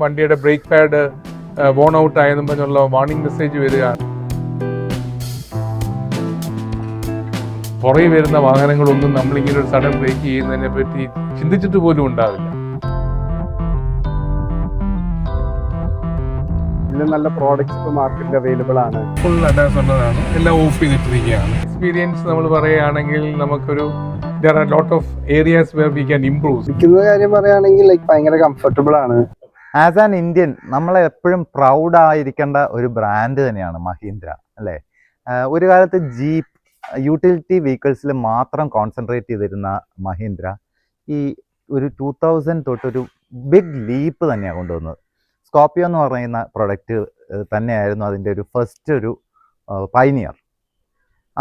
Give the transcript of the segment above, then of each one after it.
വണ്ടിയുടെ brake pad von out ആയെന്നും പറഞ്ഞുള്ള warning message വരികയാണ്. പുറകെ വരുന്ന വാഹനങ്ങളൊന്നും നമ്മളിങ്ങനെ ഒരു സഡൻ ബ്രേക്ക് ചെയ്യുന്നതിനെ പറ്റി ചിന്തിച്ചിട്ട് പോലും ഉണ്ടാവില്ല. നല്ല പ്രോഡക്റ്റ്സ് ഇപ്പോൾ മാർക്കറ്റിൽ അവൈലബിൾ ആണ്. ഫുൾ അഡാസ് ഉള്ളതാണ്, എല്ലാം ഓഫ് ചെയ്തിട്ടിരിക്കുകയാണ്. എക്സ്പീരിയൻസ് നമ്മൾ പറയുകയാണെങ്കിൽ നമുക്കൊരു there are lot of areas where we can improve. ഇരിക്കുന്ന കാര്യം പറയുകയാണെങ്കിൽ ഭയങ്കര കംഫർട്ടബിൾ ആണ്. ആസ് ആൻ ഇന്ത്യൻ നമ്മളെ എപ്പോഴും പ്രൗഡ് ആയിരിക്കേണ്ട ഒരു ബ്രാൻഡ് തന്നെയാണ് മഹീന്ദ്ര, അല്ലേ? ഒരു കാലത്ത് ജീപ്പ് യൂട്ടിലിറ്റി വെഹിക്കിൾസിൽ മാത്രം കോൺസെൻട്രേറ്റ് ചെയ്തിരുന്ന മഹീന്ദ്ര ഈ ഒരു 2000 തൊട്ടൊരു ബിഗ് ലീപ്പ് തന്നെയാണ് കൊണ്ടുവന്നത്. സ്കോർപിയോ എന്ന് പറയുന്ന പ്രൊഡക്റ്റ് തന്നെയായിരുന്നു അതിൻ്റെ ഒരു ഫസ്റ്റ് ഒരു പൈനിയർ.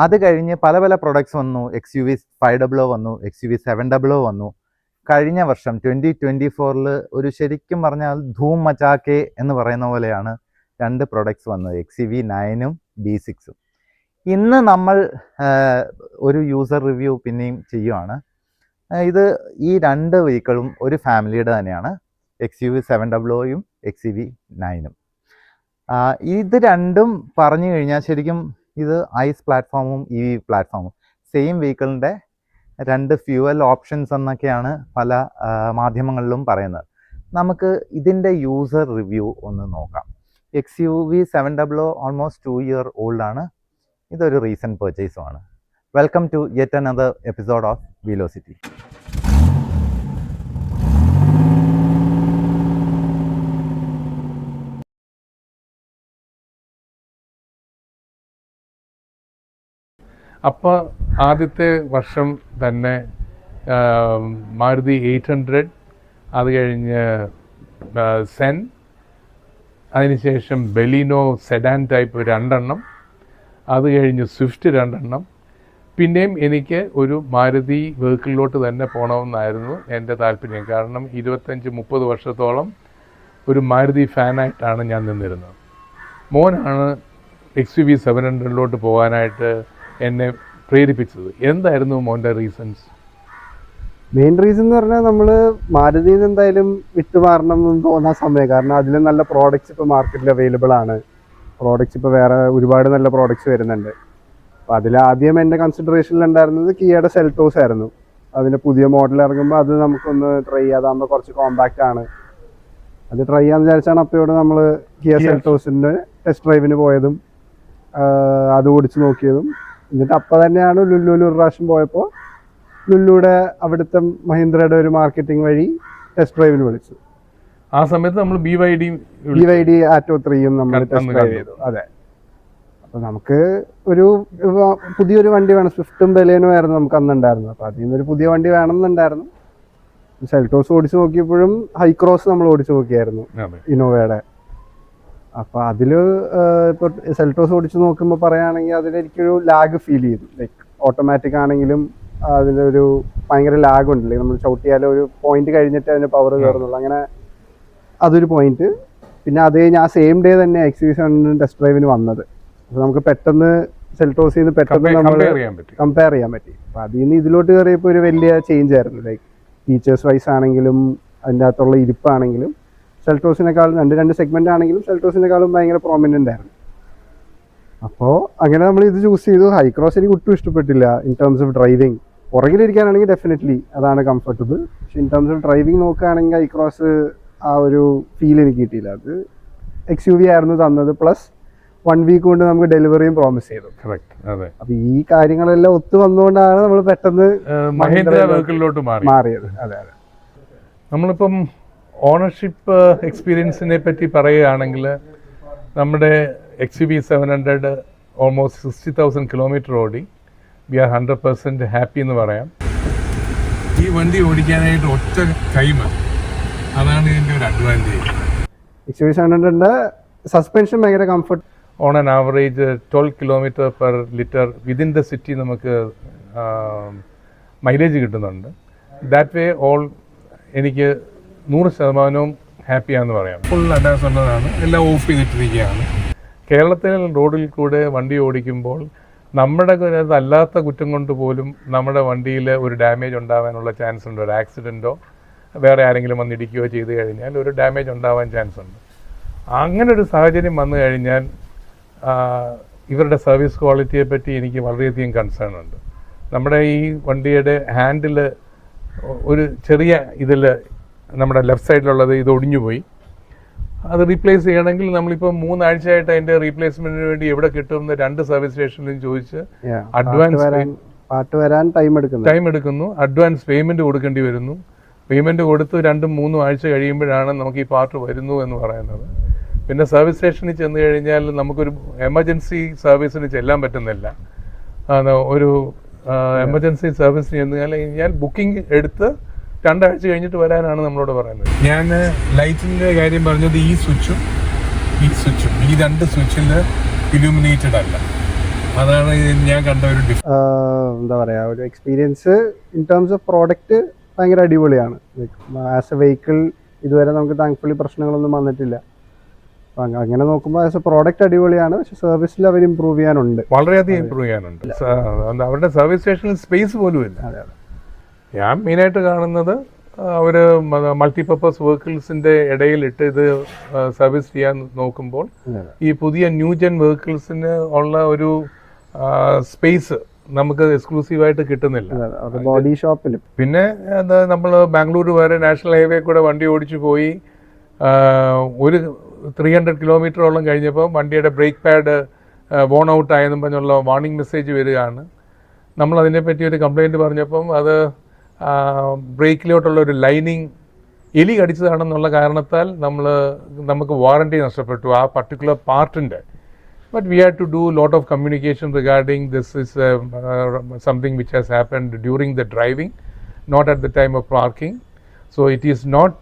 അത് കഴിഞ്ഞ് പല പല പ്രൊഡക്ട്സ് വന്നു. XUV 500 വന്നു, XUV 700 വന്നു. കഴിഞ്ഞ വർഷം 2024 ഒരു ശരിക്കും പറഞ്ഞാൽ ധൂം മച്ചാക്കെ എന്ന് പറയുന്ന പോലെയാണ് 2 പ്രൊഡക്ട്സ് വന്നത്, XUV 9 B6. ഇന്ന് നമ്മൾ ഒരു യൂസർ റിവ്യൂ പിന്നെയും ചെയ്യുവാണ്. ഇത് ഈ 2 വെഹിക്കിളും ഒരു ഫാമിലിയുടെ തന്നെയാണ്, XUV 700 XUV 9. ഇത് രണ്ടും പറഞ്ഞു കഴിഞ്ഞാൽ ശരിക്കും ഇത് ഐസ് പ്ലാറ്റ്ഫോമും EV പ്ലാറ്റ്ഫോമും സെയിം വെഹിക്കിളിൻ്റെ 2 ഫ്യൂവൽ ഓപ്ഷൻസ് എന്നൊക്കെയാണ് പല മാധ്യമങ്ങളിലും പറയുന്നത്. നമുക്ക് ഇതിൻ്റെ യൂസർ റിവ്യൂ ഒന്ന് നോക്കാം. XUV 700 ഓൾമോസ്റ്റ് 2 year old ആണ്. ഇതൊരു റീസെൻറ്റ് പർച്ചേസുമാണ്. Welcome to yet another episode of Velocity. അപ്പോൾ ആദ്യത്തെ വർഷം തന്നെ മാരുതി 800, അത് കഴിഞ്ഞ് സെൻ, അതിനുശേഷം ബെലിനോ സെഡാൻ ടൈപ്പ് 2 അത് കഴിഞ്ഞ് സ്വിഫ്റ്റ് 2. പിന്നെയും എനിക്ക് ഒരു മാരുതി വെഹിക്കിളിലോട്ട് തന്നെ പോകണമെന്നായിരുന്നു എൻ്റെ താല്പര്യം. കാരണം 25-30 വർഷത്തോളം ഒരു മാരുതി ഫാനായിട്ടാണ് ഞാൻ നിന്നിരുന്നത്. മോനാണ് XUV 700 പോകാനായിട്ട് എന്നെ പ്രേരിപ്പിച്ചത്. എന്തായിരുന്നു മോൻ്റെ റീസൺസ്? മെയിൻ റീസൺ എന്ന് പറഞ്ഞാൽ നമ്മൾ മാരുതിയിൽ നിന്ന് എന്തായാലും വിട്ടുമാറണം എന്ന് തോന്നാൻ സമയം. കാരണം അതിൽ നല്ല പ്രോഡക്റ്റ്സ് ഇപ്പോൾ മാർക്കറ്റിൽ അവൈലബിൾ ആണ്. പ്രോഡക്റ്റ്സ് ഇപ്പോൾ വേറെ ഒരുപാട് നല്ല പ്രോഡക്റ്റ്സ് വരുന്നുണ്ട്. അപ്പോൾ അതിലാദ്യം എൻ്റെ കൺസിഡറേഷനിലുണ്ടായിരുന്നത് കിയയുടെ സെൽറ്റോസ് ആയിരുന്നു. അതിൻ്റെ പുതിയ മോഡൽ ഇറങ്ങുമ്പോൾ അത് നമുക്കൊന്ന് ട്രൈ ചെയ്യാതാകുമ്പോൾ കുറച്ച് കോമ്പാക്റ്റ് ആണ്, അത് ട്രൈ ചെയ്യാമെന്ന് വിചാരിച്ചാണ് അപ്പോഴോട് നമ്മൾ കിയ സെൽറ്റോസിൻ്റെ ടെസ്റ്റ് ഡ്രൈവിന് പോയതും അത് ഓടിച്ച് നോക്കിയതും. എന്നിട്ട് അപ്പം തന്നെയാണ് ലുലുവിൽ ഒരു പ്രാവശ്യം പോയപ്പോൾ ലുലുയുടെ അവിടുത്തെ മഹീന്ദ്രയുടെ ഒരു മാർക്കറ്റിംഗ് വഴി ടെസ്റ്റ് ഡ്രൈവിന് വിളിച്ചു. ആ സമയത്ത് നമ്മൾ BYD ആറ്റോ 3 നമ്മൾ ടെസ്റ്റ് ഡ്രൈവ് ചെയ്തു. അതെ. അപ്പോൾ നമുക്ക് ഒരു പുതിയൊരു വണ്ടി വേണം. സ്വിഫ്റ്റും ബെലേനോ ആയിരുന്നു നമുക്ക് അന്നുണ്ടായിരുന്നു. അപ്പോൾ അതിൽ നിന്നൊരു പുതിയ വണ്ടി വേണമെന്നുണ്ടായിരുന്നു. സെൽറ്റോസ് ഓടിച്ച് നോക്കിയപ്പോഴും ഹൈക്രോസ് നമ്മൾ ഓടിച്ച് നോക്കിയായിരുന്നു, ഇന്നോവയുടെ. അപ്പോൾ അതിൽ ഇപ്പോൾ സെൽറ്റോസ് ഓടിച്ച് നോക്കുമ്പോൾ പറയുകയാണെങ്കിൽ അതിലെനിക്കൊരു ലാഗ് ഫീൽ ചെയ്തു. ലൈക്ക് ഓട്ടോമാറ്റിക് ആണെങ്കിലും അതിലൊരു ഭയങ്കര ലാഗ് ഉണ്ടല്ലേ, നമ്മൾ ചവിട്ടിയാലും ഒരു പോയിന്റ് കഴിഞ്ഞിട്ട് അതിന് പവർ കയറുന്നുള്ളൂ, അങ്ങനെ അതൊരു പോയിന്റ്. പിന്നെ അത് കഴിഞ്ഞ് ആ സെയിം ഡേ തന്നെ XUV 700 ടെസ്റ്റ് ഡ്രൈവിന് വന്നത്. അപ്പോൾ നമുക്ക് പെട്ടെന്ന് സെൽറ്റോസിൽ നിന്ന് പെട്ടെന്ന് നമ്മൾ കമ്പയർ ചെയ്യാൻ പറ്റി. അപ്പോൾ അതിൽ നിന്ന് ഇതിലോട്ട് കയറിയപ്പോൾ ഒരു വലിയ ചേഞ്ച് ആയിരുന്നു. ലൈക്ക് ഫീച്ചേഴ്സ് വൈസ് ആണെങ്കിലും അതിൻ്റെ അകത്തുള്ള ഇരിപ്പാണെങ്കിലും സെൽറ്റോസിനേക്കാളും രണ്ട് സെഗ്മെൻ്റ് ആണെങ്കിലും സെൽറ്റോസിനേക്കാളും ഭയങ്കര പ്രോമിനൻ്റ് ആയിരുന്നു. അപ്പോൾ അങ്ങനെ നമ്മൾ ഇത് ചൂസ് ചെയ്തു. ഹൈക്രോസ് എനിക്ക് ഒട്ടും ഇഷ്ടപ്പെട്ടില്ല ഇൻ ടേംസ് ഓഫ് ഡ്രൈവിംഗ്. പുറകിലിരിക്കാനാണെങ്കിൽ ഡെഫിനറ്റ്ലി അതാണ് കംഫർട്ടബിൾ. പക്ഷെ ഇൻ ടേംസ് ഓഫ് ഡ്രൈവിംഗ് നോക്കുകയാണെങ്കിൽ ഹൈക്രോസ് ആ ഒരു ഫീൽ എനിക്ക് കിട്ടിയില്ല. അത് XUV ആയിരുന്നു തന്നത്. പ്ലസ് 1 വീക്ക് കൊണ്ട് നമുക്ക് ഡെലിവറിയും പ്രോമിസ് ചെയ്തു. അപ്പൊ ഈ കാര്യങ്ങളെല്ലാം ഒത്തു വന്നുകൊണ്ടാണ് നമ്മൾ പെട്ടെന്ന് മഹീന്ദ്ര വെഹിക്കിളിലോട്ട് മാറിയത്. അതെ അതെ. നമ്മളിപ്പം ഓണർഷിപ്പ് എക്സ്പീരിയൻസിനെ പറ്റി പറയുകയാണെങ്കിൽ നമ്മുടെ XUV 700 ഓൾമോസ്റ്റ് 60,000 കിലോമീറ്റർ ഓടി. വി ആർ 100% ഹാപ്പി എന്ന് പറയാം. ഈ വണ്ടി ഓടിക്കാനായിട്ട് ഒറ്റ കൈ മതി, അതാണ് ഇതിൻ്റെ ഒരു അഡ്വാൻറ്റേജ്. XUV 700 സസ്പെൻഷൻ ഭയങ്കര comfort. On an average 12 km/L within the city നമുക്ക് മൈലേജ് കിട്ടുന്നുണ്ട്. ദാറ്റ് വേ ഓൾ എനിക്ക് 100% ഹാപ്പിയാണെന്ന് പറയാം. ഫുൾ അഡാസ് ഉള്ളതാണ്, എല്ലാം ഓഫ് ചെയ്തിട്ടിരിക്കുകയാണ്. കേരളത്തിലെ റോഡിൽ കൂടെ വണ്ടി ഓടിക്കുമ്പോൾ നമ്മുടെ അല്ലാത്ത കുറ്റം കൊണ്ട് പോലും നമ്മുടെ വണ്ടിയിൽ ഒരു ഡാമേജ് ഉണ്ടാകാനുള്ള ചാൻസ് ഉണ്ട്. ഒരു ആക്സിഡൻറ്റോ വേറെ ആരെങ്കിലും വന്നിടിക്കുകയോ ചെയ്ത് കഴിഞ്ഞാൽ ഒരു ഡാമേജ് ഉണ്ടാവാൻ ചാൻസ് ഉണ്ട്. അങ്ങനെ ഒരു സാഹചര്യം വന്നു കഴിഞ്ഞാൽ ഇവരുടെ സർവീസ് ക്വാളിറ്റിയെ പറ്റി എനിക്ക് വളരെയധികം കൺസേൺ ഉണ്ട്. നമ്മുടെ ഈ വണ്ടിയുടെ ഹാൻഡിൽ ഒരു ചെറിയ ഇതിൽ നമ്മുടെ ലെഫ്റ്റ് സൈഡിലുള്ളത് ഇത് ഒടിഞ്ഞു പോയി. അത് റീപ്ലേസ് ചെയ്യണമെങ്കിൽ നമ്മളിപ്പോൾ 3 ആഴ്ചയായിട്ട് അതിൻ്റെ റീപ്ലേസ്മെൻറ്റിന് വേണ്ടി എവിടെ കിട്ടുമെന്ന് 2 സർവീസ് സ്റ്റേഷനിലും ചോദിച്ച് പാർട്ട് വരാൻ ടൈം എടുക്കുന്നു. അഡ്വാൻസ് പേയ്മെൻറ്റ് കൊടുക്കേണ്ടി വരുന്നു. പേയ്മെൻറ്റ് കൊടുത്ത് 2-3 ആഴ്ച കഴിയുമ്പോഴാണ് നമുക്ക് ഈ പാർട്ട് വരുന്നു എന്ന് പറയുന്നത്. പിന്നെ സർവീസ് സ്റ്റേഷനിൽ ചെന്ന് കഴിഞ്ഞാൽ നമുക്കൊരു എമർജൻസി സർവീസിന് ചെല്ലാൻ പറ്റുന്നില്ല. ഒരു എമർജൻസി സർവീസിന് ചെന്ന് കഴിഞ്ഞാൽ ബുക്കിംഗ് എടുത്ത് 2 ആഴ്ച കഴിഞ്ഞിട്ട് വരാനാണ് നമ്മളോട് പറയുന്നത്. ഞാൻ ലൈറ്റിൻ്റെ കാര്യം പറഞ്ഞത് ഈ സ്വിച്ചും ഈ 2 സ്വിച്ചിൽ ഇലൂമിനേറ്റഡ് അല്ല. അതാണ് ഞാൻ കണ്ട ഒരു എന്താ പറയുക, ഒരു experience in terms of product ഭയങ്കര അടിപൊളിയാണ്. ആസ് എ വെഹിക്കിൾ ഇതുവരെ നമുക്ക് താങ്ക്ഫുള്ളി പ്രശ്നങ്ങളൊന്നും വന്നിട്ടില്ല. അപ്പം അങ്ങനെ നോക്കുമ്പോൾ ആസ് എ പ്രോഡക്റ്റ് അടിപൊളിയാണ്. പക്ഷെ സർവീസിൽ അവർ ഇമ്പ്രൂവ് ചെയ്യാനുണ്ട്, വളരെയധികം ഇമ്പ്രൂവ് ചെയ്യാനുണ്ട്. അവരുടെ സർവീസ് സ്റ്റേഷനിൽ സ്പേസ് പോലും ഇല്ല. ഞാൻ മെയിനായിട്ട് കാണുന്നത് അവർ മൾട്ടിപർപ്പസ് വെഹിക്കിൾസിൻ്റെ ഇടയിലിട്ട് ഇത് സർവീസ് ചെയ്യാൻ നോക്കുമ്പോൾ ഈ പുതിയ ന്യൂജൻ വെഹിക്കിൾസിന് ഉള്ള ഒരു സ്പേസ് നമുക്ക് എക്സ്ക്ലൂസീവായിട്ട് കിട്ടുന്നില്ല ബോഡി ഷോപ്പിലും. പിന്നെ നമ്മൾ ബാംഗ്ലൂർ വരെ നാഷണൽ ഹൈവേ കൂടെ വണ്ടി ഓടിച്ചു പോയി ഒരു 300 കിലോമീറ്ററോളം കഴിഞ്ഞപ്പോൾ വണ്ടിയുടെ ബ്രേക്ക് പാഡ് വോൺ ഔട്ട് ആയെന്നും പറഞ്ഞുള്ള വാർണിംഗ് മെസ്സേജ് വരികയാണ്. നമ്മൾ അതിനെപ്പറ്റി ഒരു കംപ്ലയിൻറ്റ് പറഞ്ഞപ്പം അത് ബ്രേക്കിലോട്ടുള്ള ഒരു ലൈനിങ് എലി കടിച്ചതാണെന്നുള്ള കാരണത്താൽ നമുക്ക് വാറണ്ടി നഷ്ടപ്പെട്ടു ആ particular പാർട്ടിൻ്റെ. But we had to do a lot of communication regarding this is something which has happened during the driving, not at the time of parking. So it is not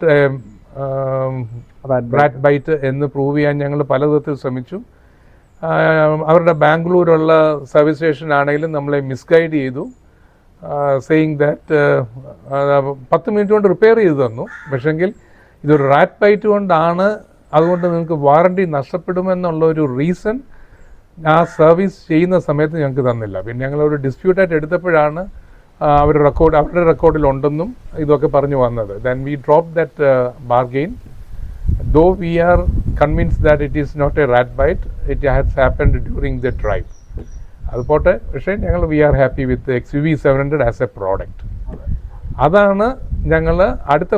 rat bite എന്ന് prove ചെയ്യാൻ ഞങ്ങൾ പലവിധത്തിൽ ശ്രമിച്ചു. അവരുടെ ബാംഗ്ലൂരുള്ള service station ആണെങ്കിലും നമ്മളെ misguide ചെയ്തു, saying that 10 minute കൊണ്ട് repair ചെയ്തു തന്നു. പക്ഷെങ്കിൽ ഇതൊരു റാറ്റ് ബൈറ്റ് കൊണ്ടാണ്, അതുകൊണ്ട് നിങ്ങൾക്ക് വാറണ്ടി നഷ്ടപ്പെടുമെന്നുള്ള ഒരു റീസൺ ആ സർവീസ് ചെയ്യുന്ന സമയത്ത് ഞങ്ങൾക്ക് തന്നില്ല. പിന്നെ ഞങ്ങളൊരു ഡിസ്പ്യൂട്ടായിട്ട് എടുത്തപ്പോഴാണ് അവരുടെ റെക്കോർഡിലുണ്ടെന്നും ഇതൊക്കെ പറഞ്ഞു വന്നത്. Then we drop that bargain. Though we are convinced that it is not a rat bite, it has happened during the drive. അത് പോട്ടെ, പക്ഷേ ഞങ്ങൾ we are happy with XUV 700 as a product. അതാണ് ഞങ്ങൾ അടുത്ത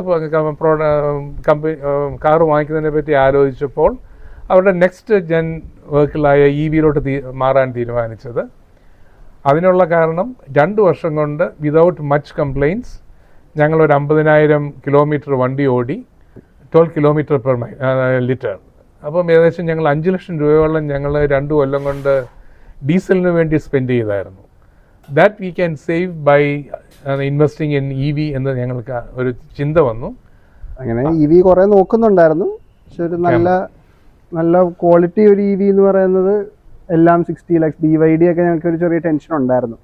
കാറ് വാങ്ങിക്കുന്നതിനെ പറ്റി ആലോചിച്ചപ്പോൾ അവരുടെ നെക്സ്റ്റ് ജെൻ വെഹിക്കിളായ EVയിലോട്ട് മാറാൻ തീരുമാനിച്ചത്. അതിനുള്ള കാരണം 2 വർഷം കൊണ്ട് വിതൗട്ട് മച്ച് കംപ്ലയിൻസ് ഞങ്ങളൊരു 50,000 കിലോമീറ്റർ വണ്ടി ഓടി 12 കിലോമീറ്റർ പെർ ലിറ്റർ. അപ്പം ഏകദേശം ഞങ്ങൾ 5 ലക്ഷം രൂപയോളം ഞങ്ങൾ 2 കൊല്ലം കൊണ്ട് ഡീസലിന് വേണ്ടി സ്പെൻഡ് ചെയ്തായിരുന്നു. That we can save by investing in EV എന്ന് ഞങ്ങൾക്ക് ഒരു ചിന്ത വന്നു. അങ്ങനെ EV കുറേ നോക്കുന്നുണ്ടായിരുന്നു. പക്ഷെ ഒരു നല്ല ക്വാളിറ്റി ഒരു EV എന്ന് പറയുന്നത് എല്ലാം 60 lakhs BYD ഒക്കെ ഞങ്ങൾക്ക് ഒരു ചെറിയ ടെൻഷൻ ഉണ്ടായിരുന്നു.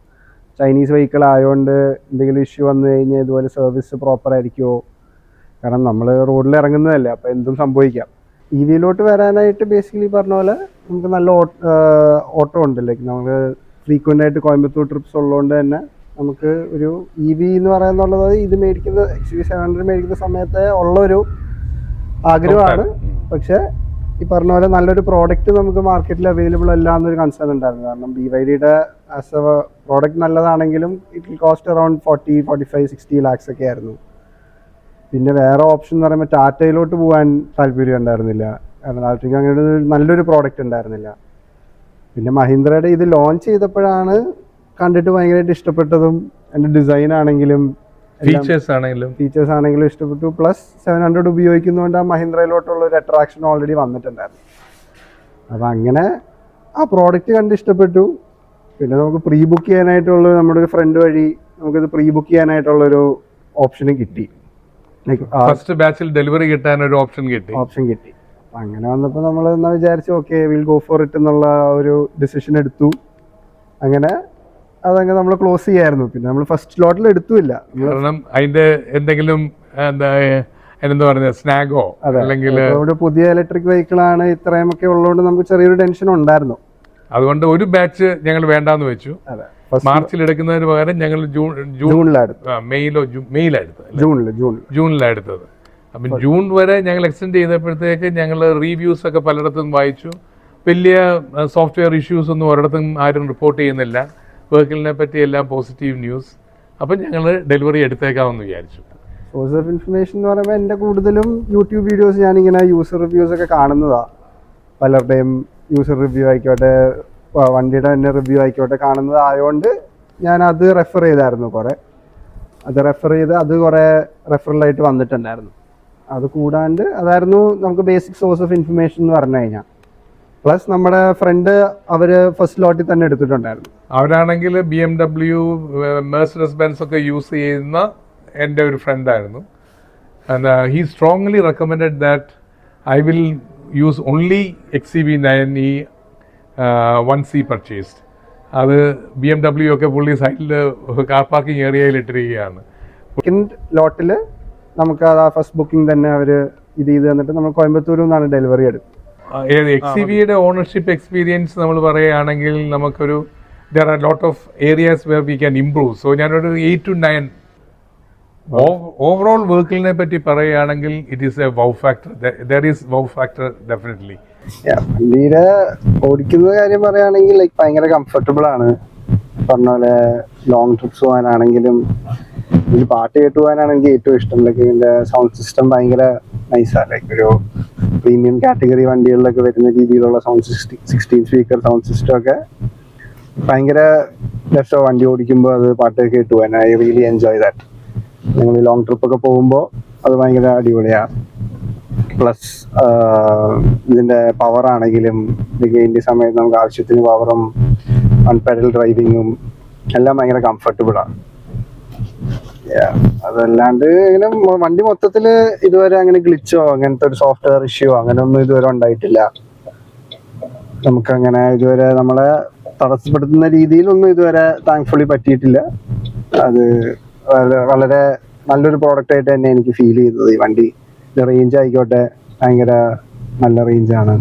ചൈനീസ് വെഹിക്കിൾ ആയതുകൊണ്ട് എന്തെങ്കിലും ഇഷ്യൂ വന്നു കഴിഞ്ഞാൽ ഇതുപോലെ സർവീസ് പ്രോപ്പർ ആയിരിക്കുമോ, കാരണം നമ്മൾ റോഡിൽ ഇറങ്ങുന്നതല്ലേ, അപ്പോൾ എന്തും സംഭവിക്കാം. EVയിലോട്ട് വരാനായിട്ട് ബേസിക്കലി പറഞ്ഞ പോലെ നമുക്ക് നല്ല ഓട്ടോ ഉണ്ട്. ലൈക്ക് നമുക്ക് ഫ്രീക്വൻ്റ് ആയിട്ട് കോയമ്പത്തൂർ ട്രിപ്സ് ഉള്ളതുകൊണ്ട് തന്നെ നമുക്ക് ഒരു EV എന്ന് പറയുന്നുള്ളത് ഇത് മേടിക്കുന്ന XUV 700 മേടിക്കുന്ന സമയത്ത് ഉള്ളൊരു ആഗ്രഹമാണ്. പക്ഷേ ഈ പറഞ്ഞ പോലെ നല്ലൊരു പ്രോഡക്റ്റ് നമുക്ക് മാർക്കറ്റിൽ അവൈലബിൾ അല്ല എന്നൊരു കൺസേൺ ഉണ്ടായിരുന്നു. കാരണം BYDയുടെ ആസ് എ പ്രോഡക്റ്റ് നല്ലതാണെങ്കിലും it will cost around 40, 45, 60 lakhs ഒക്കെ ആയിരുന്നു. പിന്നെ വേറെ ഓപ്ഷൻ എന്ന് പറയുമ്പോൾ ടാറ്റയിലോട്ട് പോകാൻ താല്പര്യം ഉണ്ടായിരുന്നില്ല, കാരണം ടാറ്റയ്ക്ക് അങ്ങനെ ഒരു നല്ലൊരു പ്രോഡക്റ്റ് ഉണ്ടായിരുന്നില്ല. പിന്നെ മഹീന്ദ്രയുടെ ഇത് ലോഞ്ച് ചെയ്തപ്പോഴാണ് കണ്ടിട്ട് ഭയങ്കരമായിട്ട് ഇഷ്ടപ്പെട്ടതും. എൻ്റെ ഡിസൈൻ ആണെങ്കിലും ഫീച്ചേഴ്സ് ആണെങ്കിലും ഇഷ്ടപ്പെട്ടു. പ്ലസ് 700 ഉപയോഗിക്കുന്നതുകൊണ്ട് ആ മഹീന്ദ്രയിലോട്ടുള്ള ഒരു അട്രാക്ഷൻ ഓൾറെഡി വന്നിട്ടുണ്ടായിരുന്നു. അപ്പം അങ്ങനെ ആ പ്രോഡക്റ്റ് കണ്ട് ഇഷ്ടപ്പെട്ടു. പിന്നെ നമുക്ക് പ്രീ ബുക്ക് ചെയ്യാനായിട്ടുള്ള നമ്മുടെ ഒരു ഫ്രണ്ട് വഴി നമുക്കിത് പ്രീ ബുക്ക് ചെയ്യാനായിട്ടുള്ളൊരു ഓപ്ഷനും കിട്ടി. ഫസ്റ്റ് ബാച്ചിൽ ഡെലിവറി കിട്ടാൻ ഒരു ഓപ്ഷൻ കിട്ടി. അങ്ങനെ വന്നപ്പോൾ നമ്മൾ എന്നാ വിചാരിച്ചു, okay will go for it എന്നുള്ള ഒരു ഡിസിഷൻ എടുത്തു. അങ്ങനെ അതങ്ങനെ നമ്മൾ ക്ലോസ് ചെയ്യായിരുന്നു. പിന്നെ നമ്മൾ ഫസ്റ്റ് സ്ലോട്ടിൽ എടുത്തുമില്ല, കാരണം അതിന്റെ എന്തെങ്കിലും എന്താ പറയുക സ്നാഗോ അല്ലെങ്കിൽ ഒരു പുതിയ ഇലക്ട്രിക് വെഹിക്കിളാണ് ഇത്രയും ഒക്കെ ഉള്ളതുകൊണ്ട് നമുക്ക് ചെറിയൊരു ടെൻഷൻ ഉണ്ടായിരുന്നു. അതുകൊണ്ട് ഒരു ബാച്ച് ഞങ്ങൾ വേണ്ടാന്ന് വെച്ചു. അതെ, മാർച്ചിൽ എടുക്കുന്നതിന് പകരം ഞങ്ങൾ ജൂണിലെടുത്തു. ജൂണിലാണ് എടുത്തത്. അപ്പം ജൂൺ വരെ ഞങ്ങൾ എക്സ്റ്റെൻഡ് ചെയ്തപ്പോഴത്തേക്ക് ഞങ്ങൾ റിവ്യൂസ് ഒക്കെ പലയിടത്തും വായിച്ചു. വലിയ സോഫ്റ്റ്വെയർ ഇഷ്യൂസ് ഒന്നും ഒരിടത്തും ആരും റിപ്പോർട്ട് ചെയ്യുന്നില്ല. വെഹിക്കിളിനെ പറ്റി എല്ലാം പോസിറ്റീവ് ന്യൂസ്. അപ്പം ഞങ്ങൾ ഡെലിവറി എടുത്തേക്കാമെന്ന് വിചാരിച്ചു. സോഴ്സ് ഓഫ് ഇൻഫർമേഷൻ എന്ന് പറയുമ്പോൾ എൻ്റെ കൂടുതലും യൂട്യൂബ് വീഡിയോസ് ഞാനിങ്ങനെ യൂസർ റിവ്യൂസ് ഒക്കെ കാണുന്നതാണ്. പലരുടെയും യൂസർ റിവ്യൂ ആയിക്കോട്ടെ, വണ്ടിയുടെ തന്നെ റിവ്യൂ ആയിക്കോട്ടെ കാണുന്നതായതുകൊണ്ട് ഞാൻ അത് റെഫർ ചെയ്തായിരുന്നു. അത് കുറേ റെഫറലായിട്ട് വന്നിട്ടുണ്ടായിരുന്നു. അത് കൂടാണ്ട് അതായിരുന്നു നമുക്ക് ബേസിക് സോഴ്സ് ഓഫ് ഇൻഫർമേഷൻ എന്ന് പറഞ്ഞു കഴിഞ്ഞാൽ. പ്ലസ് നമ്മുടെ ഫ്രണ്ട് അവർ ഫസ്റ്റ് ലോട്ടിൽ തന്നെ എടുത്തിട്ടുണ്ടായിരുന്നു. അവരാണെങ്കിൽ BMW, മെഴ്സിഡസ് ബെൻസ് ഒക്കെ യൂസ് ചെയ്യുന്ന എൻ്റെ ഒരു ഫ്രണ്ടായിരുന്നു. He strongly recommended that I will use only XCV9e once he purchased. അത് BMW ഒക്കെ പുള്ളി സൈഡിൽ കാർ പാർക്കിംഗ് ഏരിയയിൽ ഇട്ടിരിക്കുകയാണ്. സെക്കൻഡ് ലോട്ടിൽ നമുക്ക് ആ ഫസ്റ്റ് ബുക്കിംഗ് തന്നെ അവർ ഇത് ചെയ്ത് തന്നിട്ട് നമ്മൾ കോയമ്പത്തൂരിൽ നിന്നാണ് ഡെലിവറി എടുത്തത്. XCVയുടെ ഓണർഷിപ്പ് എക്സ്പീരിയൻസ് നമ്മൾ പറയുകയാണെങ്കിൽ നമുക്കൊരു there are lot of areas where we can improve. So ഞാനൊരു 8 to 9 ഓവറോൾ വെഹിക്കിളിനെ പറ്റി പറയുകയാണെങ്കിൽ it is a wow factor. There is wow factor definitely. വണ്ടിയുടെ ഓടിക്കുന്ന കാര്യം പറയുകയാണെങ്കിൽ ലൈക്ക് ഭയങ്കര കംഫർട്ടബിൾ ആണ്. പറഞ്ഞ പോലെ ലോങ് ട്രിപ്സ് പോകാനാണെങ്കിലും ഇതിൽ പാട്ട് കേട്ട് പോകാനാണെങ്കിൽ ഏറ്റവും ഇഷ്ടം. ലൈക്ക് ഇതിന്റെ സൗണ്ട് സിസ്റ്റം ഭയങ്കര നൈസാണ്. ലൈക്ക് ഒരു പ്രീമിയം കാറ്റഗറി വണ്ടികളിലൊക്കെ വരുന്ന രീതിയിലുള്ള സൗണ്ട് 16 സ്പീക്കർ സൗണ്ട് സിസ്റ്റം ഒക്കെ ഭയങ്കര രസമാണ് വണ്ടി ഓടിക്കുമ്പോൾ. അത് പാട്ട് കേട്ട് പോകാൻ ഐ റിയലി എൻജോയ് ദാറ്റ്. ഞങ്ങൾ ലോങ് ട്രിപ്പ് ഒക്കെ പോകുമ്പോൾ അത് ഭയങ്കര അടിപൊളിയാണ്. പ്ലസ് ഇതിന്റെ പവർ ആണെങ്കിലും ഇതിന്റെ സമയത്ത് നമുക്ക് ആവശ്യത്തിന് പവറും അൺപെഡൽ ഡ്രൈവിങ്ങും എല്ലാം ഭയങ്കര കംഫർട്ടബിൾ ആണ്. അതല്ലാണ്ട് ഇങ്ങനെ വണ്ടി മൊത്തത്തിൽ ഇതുവരെ അങ്ങനെ ഗ്ലിച്ചോ അങ്ങനത്തെ ഒരു സോഫ്റ്റ്വെയർ ഇഷ്യോ അങ്ങനെ ഒന്നും ഇതുവരെ ഉണ്ടായിട്ടില്ല. നമുക്കങ്ങനെ ഇതുവരെ നമ്മളെ തടസ്സപ്പെടുത്തുന്ന രീതിയിലൊന്നും ഇതുവരെ താങ്ക്ഫുള്ളി പറ്റിയിട്ടില്ല. അത് വളരെ നല്ലൊരു പ്രോഡക്റ്റ് ആയിട്ട് തന്നെ എനിക്ക് ഫീൽ ചെയ്തത്. ഈ വണ്ടി റേഞ്ച് ആയിക്കോട്ടെ ഭയങ്കര നല്ല റേഞ്ചാണ്.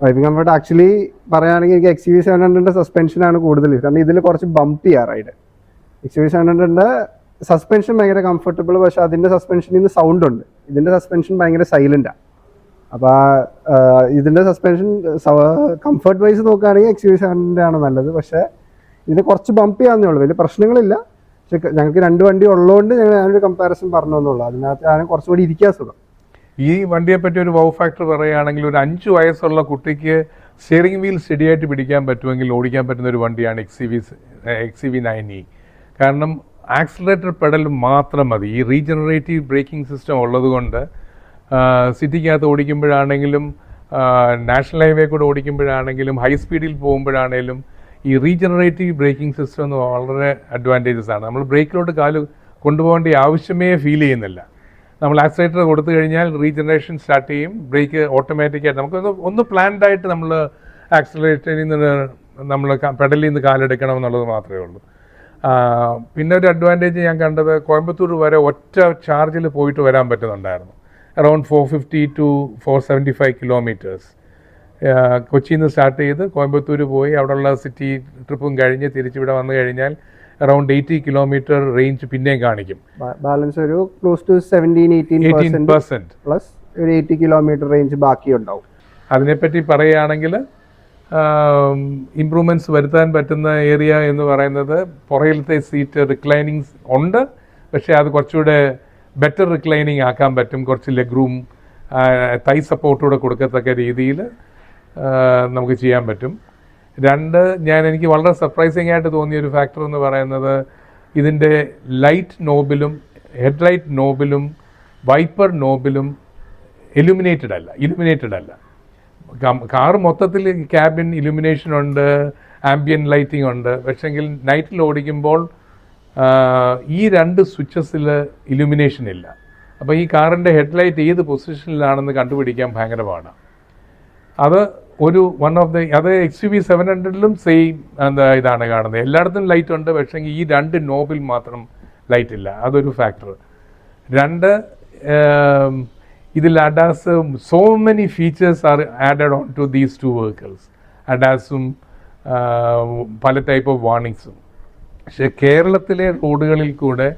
ഡ്രൈവിംഗ് കംഫർട്ട് ആക്ച്വലി പറയുകയാണെങ്കിൽ എനിക്ക് XCV700 സസ്പെൻഷനാണ് കൂടുതൽ. കാരണം ഇതിൽ കുറച്ച് ബംപിയാണ് റൈഡ്. XCV700 സസ്പെൻഷൻ ഭയങ്കര കംഫർട്ടബിൾ, പക്ഷെ അതിൻ്റെ സസ്പെൻഷനിൽ നിന്ന് സൗണ്ട് ഉണ്ട്. ഇതിൻ്റെ സസ്പെൻഷൻ ഭയങ്കര സൈലൻ്റാണ്. അപ്പോൾ ഇതിൻ്റെ സസ്പെൻഷൻ കംഫർട്ട് വൈസ് നോക്കുകയാണെങ്കിൽ XCV700 ആണ് നല്ലത്. പക്ഷേ ഇതിന് കുറച്ച് ബംപിയാണെന്നേ ഉള്ളൂ, വലിയ പ്രശ്നങ്ങളില്ല. പക്ഷെ ഞങ്ങൾക്ക് 2 വണ്ടി ഉള്ളതുകൊണ്ട് ഞാനൊരു കമ്പാരിസൺ പറഞ്ഞു എന്നുള്ളൂ. അതിനകത്ത് ഞാൻ കുറച്ചുകൂടി ഇരിക്കാൻ സുഖം. ഈ വണ്ടിയെ പറ്റി ഒരു വൗ ഫാക്ടർ പറയുകയാണെങ്കിൽ ഒരു 5 വയസ്സുള്ള കുട്ടിക്ക് സ്റ്റിയറിംഗ് വീൽ സ്റ്റഡിയായിട്ട് പിടിക്കാൻ പറ്റുമെങ്കിൽ ഓടിക്കാൻ പറ്റുന്ന ഒരു വണ്ടിയാണ് XCV9e. കാരണം ആക്സിലറേറ്റർ പെഡൽ മാത്രം മതി. ഈ റീജനറേറ്റീവ് ബ്രേക്കിംഗ് സിസ്റ്റം ഉള്ളതുകൊണ്ട് സിറ്റിക്കകത്ത് ഓടിക്കുമ്പോഴാണെങ്കിലും നാഷണൽ ഹൈവേ കൂടെ ഓടിക്കുമ്പോഴാണെങ്കിലും ഹൈ സ്പീഡിൽ പോകുമ്പോഴാണെങ്കിലും ഈ റീജനറേറ്റീവ് ബ്രേക്കിംഗ് സിസ്റ്റം എന്ന് വളരെ അഡ്വാൻറ്റേജസ് ആണ്. നമ്മൾ ബ്രേക്കിലോട്ട് കാല് കൊണ്ടുപോകേണ്ട ആവശ്യമേ ഫീൽ ചെയ്യുന്നില്ല. നമ്മൾ ആക്സിലേറ്റർ കൊടുത്തു കഴിഞ്ഞാൽ റീജനറേഷൻ സ്റ്റാർട്ട് ചെയ്യും, ബ്രേക്ക് ഓട്ടോമാറ്റിക്കായിട്ട് നമുക്ക് പ്ലാൻഡ് ആയിട്ട് നമ്മൾ ആക്സിലേറ്ററിൽ നിന്ന് നമ്മൾ പെഡലിൽ നിന്ന് കാലെടുക്കണം എന്നുള്ളത് മാത്രമേ ഉള്ളൂ. പിന്നെ ഒരു അഡ്വാൻറ്റേജ് ഞാൻ കണ്ടത് കോയമ്പത്തൂർ വരെ ഒറ്റ ചാർജിൽ പോയിട്ട് വരാൻ പറ്റുന്നുണ്ടായിരുന്നു. Around 450 to 475 kilometres. കൊച്ചിയിൽ നിന്ന് സ്റ്റാർട്ട് ചെയ്ത് കോയമ്പത്തൂർ പോയി അവിടെയുള്ള സിറ്റി ട്രിപ്പും കഴിഞ്ഞ് തിരിച്ചിവിടെ വന്നു കഴിഞ്ഞാൽ അറൗണ്ട് 80 കിലോമീറ്റർ റേഞ്ച് പിന്നെയും കാണിക്കും. ബാലൻസ് ഒരു ക്ലോസ് ടു 17-18% പ്ലസ് ഒരു 80 കിലോമീറ്റർ റേഞ്ച് ബാക്കി ഉണ്ടാവും. അതിനെപ്പറ്റി പറയുകയാണെങ്കിൽ ഇംപ്രൂവ്മെൻറ്റ്സ് വരുത്താൻ പറ്റുന്ന ഏരിയ എന്ന് പറയുന്നത് പുറകിലത്തെ സീറ്റ് റിക്ലൈനിങ് ഉണ്ട്, പക്ഷേ അത് കുറച്ചുകൂടെ ബെറ്റർ റിക്ലൈനിങ് ആക്കാൻ പറ്റും. കുറച്ച് ലെഗ് റൂം തൈ സപ്പോർട്ടൂടെ കൊടുക്കത്തക്ക രീതിയിൽ നമുക്ക് ചെയ്യാൻ പറ്റും. 2, എനിക്ക് വളരെ സർപ്രൈസിംഗ് ആയിട്ട് തോന്നിയൊരു ഫാക്ടർ എന്ന് പറയുന്നത് ഇതിൻ്റെ ലൈറ്റ് നോബിലും ഹെഡ്ലൈറ്റ് നോബിലും വൈപ്പർ നോബിലും ഇലുമിനേറ്റഡ് അല്ല. കാർ മൊത്തത്തിൽ ക്യാബിൻ ഇലുമിനേഷൻ ഉണ്ട്, ആംബിയൻ ലൈറ്റിംഗ് ഉണ്ട്. പക്ഷെങ്കിൽ നൈറ്റിൽ ഓടിക്കുമ്പോൾ ഈ 2 സ്വിച്ചസിൽ ഇലുമിനേഷൻ ഇല്ല. അപ്പോൾ ഈ കാറിൻ്റെ ഹെഡ്ലൈറ്റ് ഏത് പൊസിഷനിലാണെന്ന് കണ്ടുപിടിക്കാൻ ഭയങ്കര പാടാണ്. അത് അത് XCV700ലും സെയിം ഇതാണ് കാണുന്നത്. എല്ലായിടത്തും ലൈറ്റ് ഉണ്ട്, പക്ഷെങ്കിൽ ഈ 2 നോബിൽ മാത്രം ലൈറ്റ് ഇല്ല. അതൊരു ഫാക്ടർ. 2, ഇതിൽ ADAS so many features are added on to these 2 vehicles. ADASും പല ടൈപ്പ് ഓഫ് വാർണിങ്സും. പക്ഷേ കേരളത്തിലെ റോഡുകളിൽ കൂടെ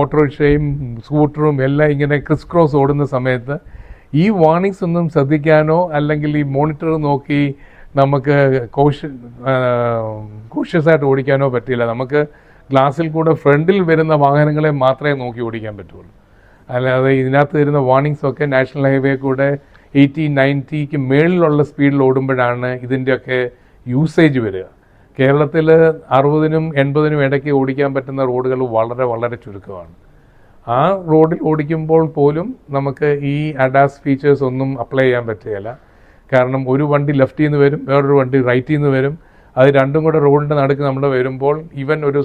ഓട്ടോറിക്ഷയും സ്കൂട്ടറും എല്ലാം ഇങ്ങനെ ക്രിസ് ക്രോസ് ഓടുന്ന സമയത്ത് ഈ വാർണിങ്സ് ഒന്നും ശ്രദ്ധിക്കാനോ അല്ലെങ്കിൽ ഈ മോണിറ്റർ നോക്കി നമുക്ക് കോഷ്യസ് ആയിട്ട് ഓടിക്കാനോ പറ്റില്ല. നമുക്ക് ഗ്ലാസ്സിൽ കൂടെ ഫ്രണ്ടിൽ വരുന്ന വാഹനങ്ങളെ മാത്രമേ നോക്കി ഓടിക്കാൻ പറ്റുള്ളൂ. അല്ലാതെ ഇതിനകത്ത് വരുന്ന വാർണിങ്സ് ഒക്കെ നാഷണൽ ഹൈവേ കൂടെ 80-90ക്ക് മേളിലുള്ള സ്പീഡിൽ ഓടുമ്പോഴാണ് ഇതിൻ്റെയൊക്കെ യൂസേജ് വരിക. കേരളത്തിൽ 60-നും 80-നും ഇടയ്ക്ക് ഓടിക്കാൻ പറ്റുന്ന റോഡുകൾ വളരെ വളരെ ചുരുക്കമാണ്. ആ റോഡിൽ ഓടിക്കുമ്പോൾ പോലും നമുക്ക് ഈ അഡാസ് ഫീച്ചേഴ്സ് ഒന്നും അപ്ലൈ ചെയ്യാൻ പറ്റുകയില്ല. കാരണം ഒരു വണ്ടി ലെഫ്റ്റിൽ നിന്ന് വരും, വേറൊരു വണ്ടി റൈറ്റിൽ നിന്ന് വരും. അത് രണ്ടും കൂടെ റോഡിൻ്റെ നടുക്ക് നമ്മൾ വരുമ്പോൾ ഈവൻ ഒരു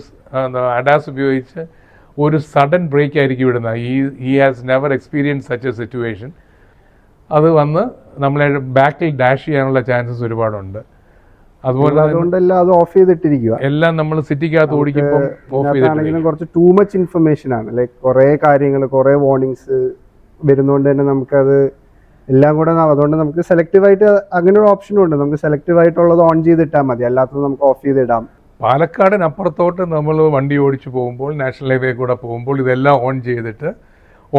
അഡാസ് ഉപയോഗിച്ച് ഒരു സഡൻ ബ്രേക്ക് ആയിരിക്കും ഇടുന്നത്. He has never experience such A situation. അത് വന്ന് നമ്മളെ ബാക്കിൽ ഡാഷ് ചെയ്യാനുള്ള ചാൻസസ് ഒരുപാടുണ്ട്. അതുപോലെ അതുകൊണ്ടെല്ലാം അത് ഓഫ് ചെയ്തിട്ടിരിക്കുക. എല്ലാം നമ്മൾ സിറ്റിക്കകത്ത് ഓടിക്കുമ്പോൾ ഓഫ് ചെയ്തിട്ടാണെങ്കിലും കുറച്ച് ടൂ മച്ച് ഇൻഫർമേഷൻ ആണ്. ലൈക്ക് കുറേ കാര്യങ്ങൾ, കുറേ വാർണിങ്സ് വരുന്നതുകൊണ്ട് തന്നെ നമുക്കത് എല്ലാം കൂടെ അതുകൊണ്ട് നമുക്ക് സെലക്റ്റീവായിട്ട് അങ്ങനെ ഒരു ഓപ്ഷനും ഉണ്ട്. നമുക്ക് സെലക്റ്റീവായിട്ടുള്ളത് ഓൺ ചെയ്തിട്ടാൽ മതി, അല്ലാത്തത് നമുക്ക് ഓഫ് ചെയ്തിടാം. പാലക്കാടിനപ്പുറത്തോട്ട് നമ്മൾ വണ്ടി ഓടിച്ചു പോകുമ്പോൾ, നാഷണൽ ഹൈവേ കൂടെ പോകുമ്പോൾ ഇതെല്ലാം ഓൺ ചെയ്തിട്ട്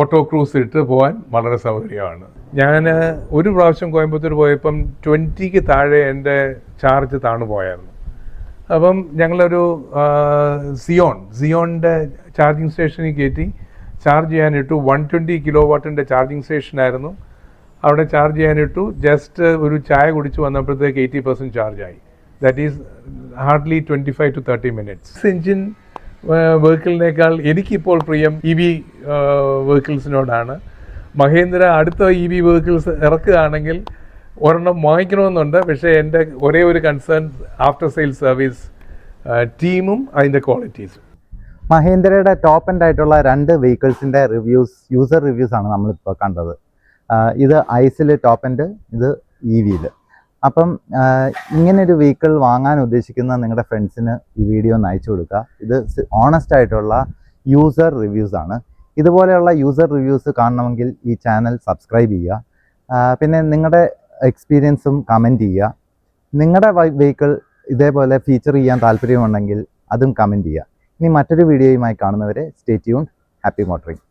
ഓട്ടോ ക്രൂസ് ഇട്ട് പോകാൻ വളരെ സൗകര്യമാണ്. ഞാൻ ഒരു പ്രാവശ്യം കോയമ്പത്തൂർ പോയപ്പം 20ക്ക് താഴെ എൻ്റെ ചാർജ് താണു പോയായിരുന്നു. അപ്പം ഞങ്ങളൊരു സിയോണിൻ്റെ ചാർജിങ് സ്റ്റേഷനിൽ കയറ്റി ചാർജ് ചെയ്യാനിട്ടു. 120 കിലോവാട്ടിൻ്റെ ചാർജിങ് സ്റ്റേഷനായിരുന്നു. അവിടെ ചാർജ് ചെയ്യാനിട്ടു. ജസ്റ്റ് ഒരു ചായ കുടിച്ച് വന്നപ്പോഴത്തേക്ക് 80% ചാർജായി. That is hardly 25 to 30 minutes. Engine വെഹിക്കിളിനേക്കാൾ എനിക്കിപ്പോൾ പ്രിയം EV വെഹിക്കിൾസിനോടാണ്. മഹേന്ദ്ര അടുത്ത EV വെഹിക്കിൾസ് ഇറക്കുകയാണെങ്കിൽ ഒരെണ്ണം വാങ്ങിക്കണമെന്നുണ്ട്. പക്ഷേ എൻ്റെ ഒരേ ഒരു കൺസേൺ ആഫ്റ്റർ സെയിൽ സർവീസ് ടീമും അതിൻ്റെ ക്വാളിറ്റീസും. മഹേന്ദ്രയുടെ ടോപ്പ് എൻഡ് ആയിട്ടുള്ള 2 വെഹിക്കിൾസിൻ്റെ യൂസർ റിവ്യൂസ് ആണ് നമ്മളിപ്പോൾ കണ്ടത്. ഇത് ഐസിൽ ടോപ്പ് എൻഡ്, ഇത് EVയിൽ. അപ്പം ഇങ്ങനൊരു വെഹിക്കിൾ വാങ്ങാൻ ഉദ്ദേശിക്കുന്ന നിങ്ങളുടെ ഫ്രണ്ട്സിന് ഈ വീഡിയോ ഒന്ന് അയച്ചു കൊടുക്കുക. ഇത് ഓണസ്റ്റ് ആയിട്ടുള്ള യൂസർ റിവ്യൂസ് ആണ്. ഇതുപോലെയുള്ള യൂസർ റിവ്യൂസ് കാണണമെങ്കിൽ ഈ ചാനൽ സബ്സ്ക്രൈബ് ചെയ്യുക. പിന്നെ നിങ്ങളുടെ എക്സ്പീരിയൻസും കമൻറ്റ് ചെയ്യുക. നിങ്ങളുടെ വെഹിക്കിൾ ഇതേപോലെ ഫീച്ചർ ചെയ്യാൻ താല്പര്യമുണ്ടെങ്കിൽ അതും കമൻറ്റ് ചെയ്യുക. ഇനി മറ്റൊരു വീഡിയോയുമായി കാണുന്നവരെ സ്റ്റേ ട്യൂൺഡ്. Happy motoring.